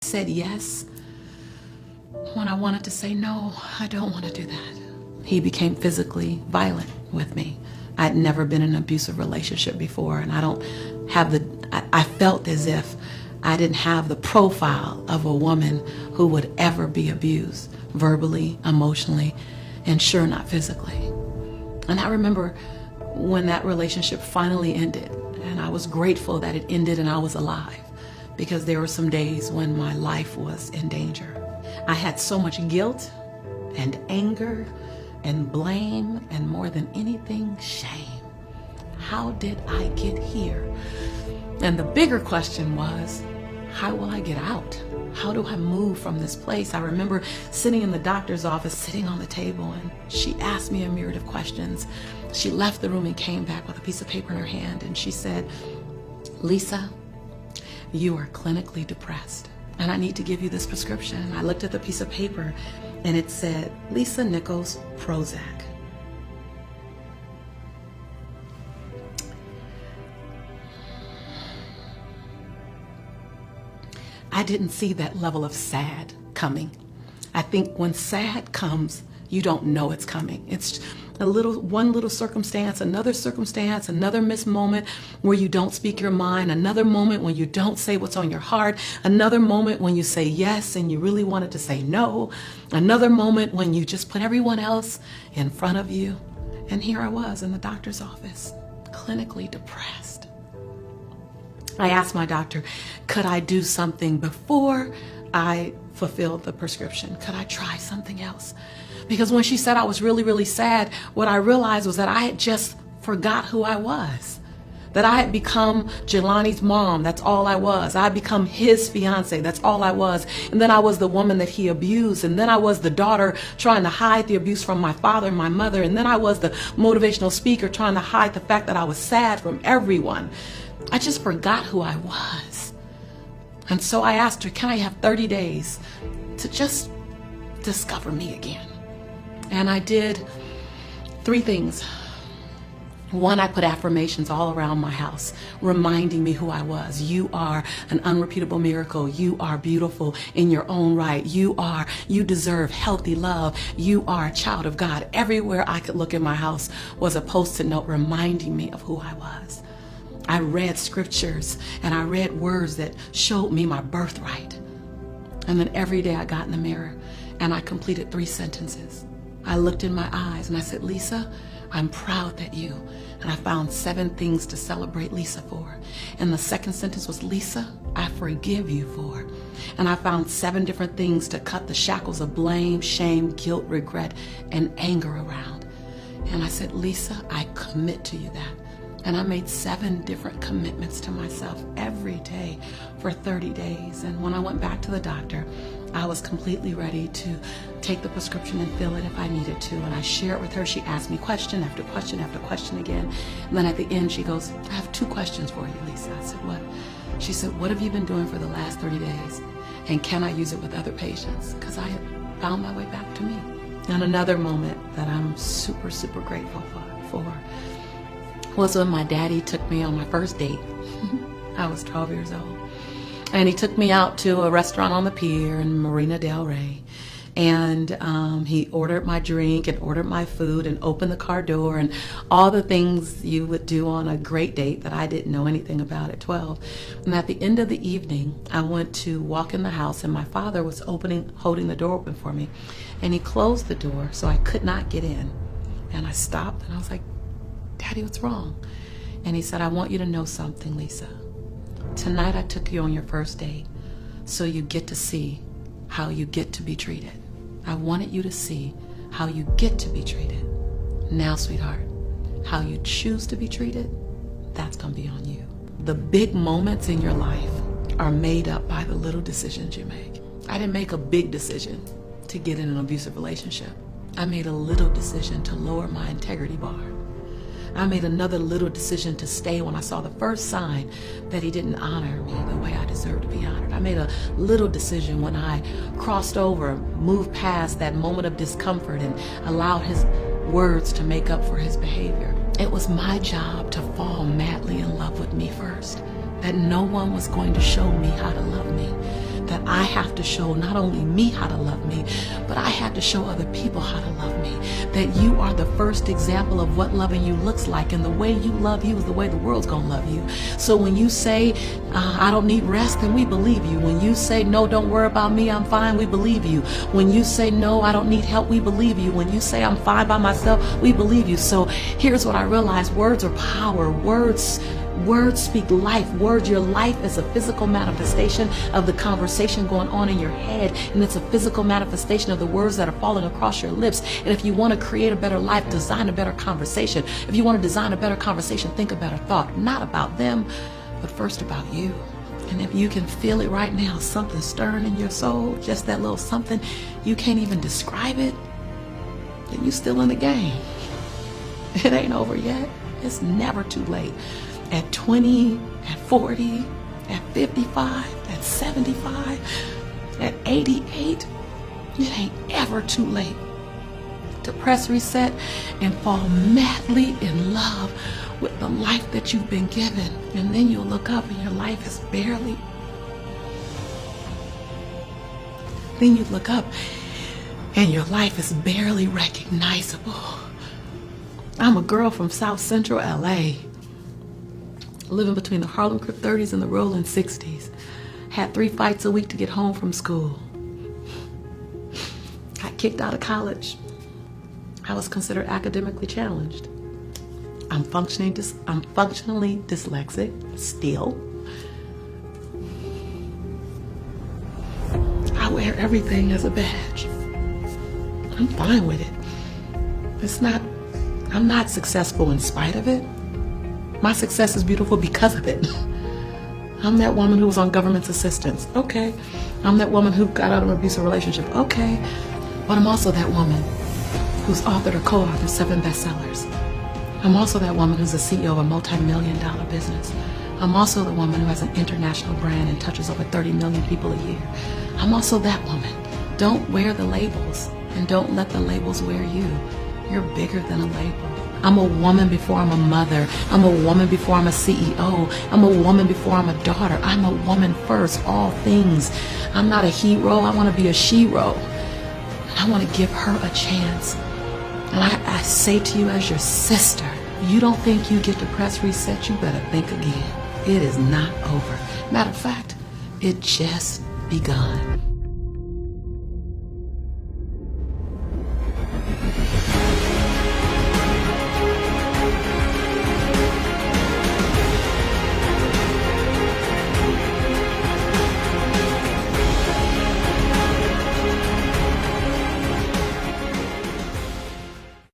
said yes when I wanted to say no, I don't want to do that. He became physically violent with me. I'd never been in an abusive relationship before, and I felt as if I didn't have the profile of a woman who would ever be abused, verbally, emotionally, and sure not physically. And I remember when that relationship finally ended, and I was grateful that it ended and I was alive, because there were some days when my life was in danger. I had so much guilt and anger and blame, and more than anything, shame. How did I get here? And the bigger question was, how will I get out? How do I move from this place? I remember sitting in the doctor's office, sitting on the table, and she asked me a myriad of questions. She left the room and came back with a piece of paper in her hand, and she said, "Lisa, you are clinically depressed, and I need to give you this prescription." I looked at the piece of paper, and it said, Lisa Nichols Prozac. I didn't see that level of sad coming. I think when sad comes, you don't know it's coming. It's one little circumstance, another missed moment where you don't speak your mind, another moment when you don't say what's on your heart, another moment when you say yes and you really wanted to say no, another moment when you just put everyone else in front of you. And here I was in the doctor's office, clinically depressed. I asked my doctor, could I do something before I fulfilled the prescription? Could I try something else? Because when she said I was really, really sad, what I realized was that I had just forgot who I was. That I had become Jelani's mom, that's all I was. I had become his fiance, that's all I was. And then I was the woman that he abused. And then I was the daughter trying to hide the abuse from my father and my mother. And then I was the motivational speaker trying to hide the fact that I was sad from everyone. I just forgot who I was. And so I asked her, can I have 30 days to just discover me again? And I did 3 things. 1, I put affirmations all around my house, reminding me who I was. You are an unrepeatable miracle. You are beautiful in your own right. You deserve healthy love. You are a child of God. Everywhere I could look in my house was a post-it note reminding me of who I was. I read scriptures and I read words that showed me my birthright. And then every day I got in the mirror and I completed 3 sentences. I looked in my eyes and I said, Lisa, I'm proud that you, and I found 7 things to celebrate Lisa for. And the second sentence was, Lisa, I forgive you for. And I found 7 different things to cut the shackles of blame, shame, guilt, regret, and anger around. And I said, Lisa, I commit to you that. And I made 7 different commitments to myself every day for 30 days. And when I went back to the doctor, I was completely ready to take the prescription and fill it if I needed to. And I shared with her. She asked me question after question after question again. And then at the end, she goes, I have 2 questions for you, Lisa. I said, what? She said, what have you been doing for the last 30 days? And can I use it with other patients? Because I had found my way back to me. And another moment that I'm super, super grateful for was when my daddy took me on my first date. I was 12 years old. And he took me out to a restaurant on the pier in Marina Del Rey. And he ordered my drink and ordered my food and opened the car door and all the things you would do on a great date that I didn't know anything about at 12. And at the end of the evening, I went to walk in the house and my father was holding the door open for me. And he closed the door so I could not get in. And I stopped and I was like, Daddy, what's wrong? And he said, I want you to know something, Lisa. Tonight I took you on your first date so you get to see how you get to be treated. I wanted you to see how you get to be treated. Now, sweetheart, how you choose to be treated, that's gonna be on you. The big moments in your life are made up by the little decisions you make. I didn't make a big decision to get in an abusive relationship. I made a little decision to lower my integrity bar. I made another little decision to stay when I saw the first sign that he didn't honor me the way I deserved to be honored. I made a little decision when I crossed over, moved past that moment of discomfort and allowed his words to make up for his behavior. It was my job to fall madly in love with me first, that no one was going to show me how to love me, that I have to show not only me how to love me, but I have to show other people how to love me. That you are the first example of what loving you looks like, and the way you love you is the way the world's gonna love you. So when you say, I don't need rest, then we believe you. When you say, no, don't worry about me, I'm fine, we believe you. When you say, no, I don't need help, we believe you. When you say, I'm fine by myself, we believe you. So here's what I realized: words are power. Words speak life. Your life is a physical manifestation of the conversation going on in your head, and it's a physical manifestation of the words that are falling across your lips. And if you want to create a better life, design a better conversation. If you want to design a better conversation, think a better thought, not about them, but first about you. And if you can feel it right now, something stirring in your soul, just that little something, you can't even describe it, then you're still in the game. It ain't over yet. It's never too late. At 20, at 40, at 55, at 75, at 88, it ain't ever too late to press reset and fall madly in love with the life that you've been given. And then you'll look up and your life is barely, then you look up and your life is barely recognizable. I'm a girl from South Central LA, living between the Harlem Crip 30s and the Rolling 60s. Had 3 fights a week to get home from school. Got kicked out of college. I was considered academically challenged. I'm functionally dyslexic still. I wear everything as a badge. I'm fine with it. I'm not successful in spite of it. My success is beautiful because of it. I'm that woman who was on government assistance. Okay. I'm that woman who got out of an abusive relationship. Okay. But I'm also that woman who's authored or co-authored 7 bestsellers. I'm also that woman who's the CEO of a multi-million-dollar business. I'm also the woman who has an international brand and touches over 30 million people a year. I'm also that woman. Don't wear the labels, and don't let the labels wear you. You're bigger than a label. I'm a woman before I'm a mother. I'm a woman before I'm a CEO. I'm a woman before I'm a daughter. I'm a woman first, all things. I'm not a hero. I want to be a she-ro. And I want to give her a chance. And I say to you as your sister, you don't think you get to press reset, you better think again. It is not over. Matter of fact, it just begun.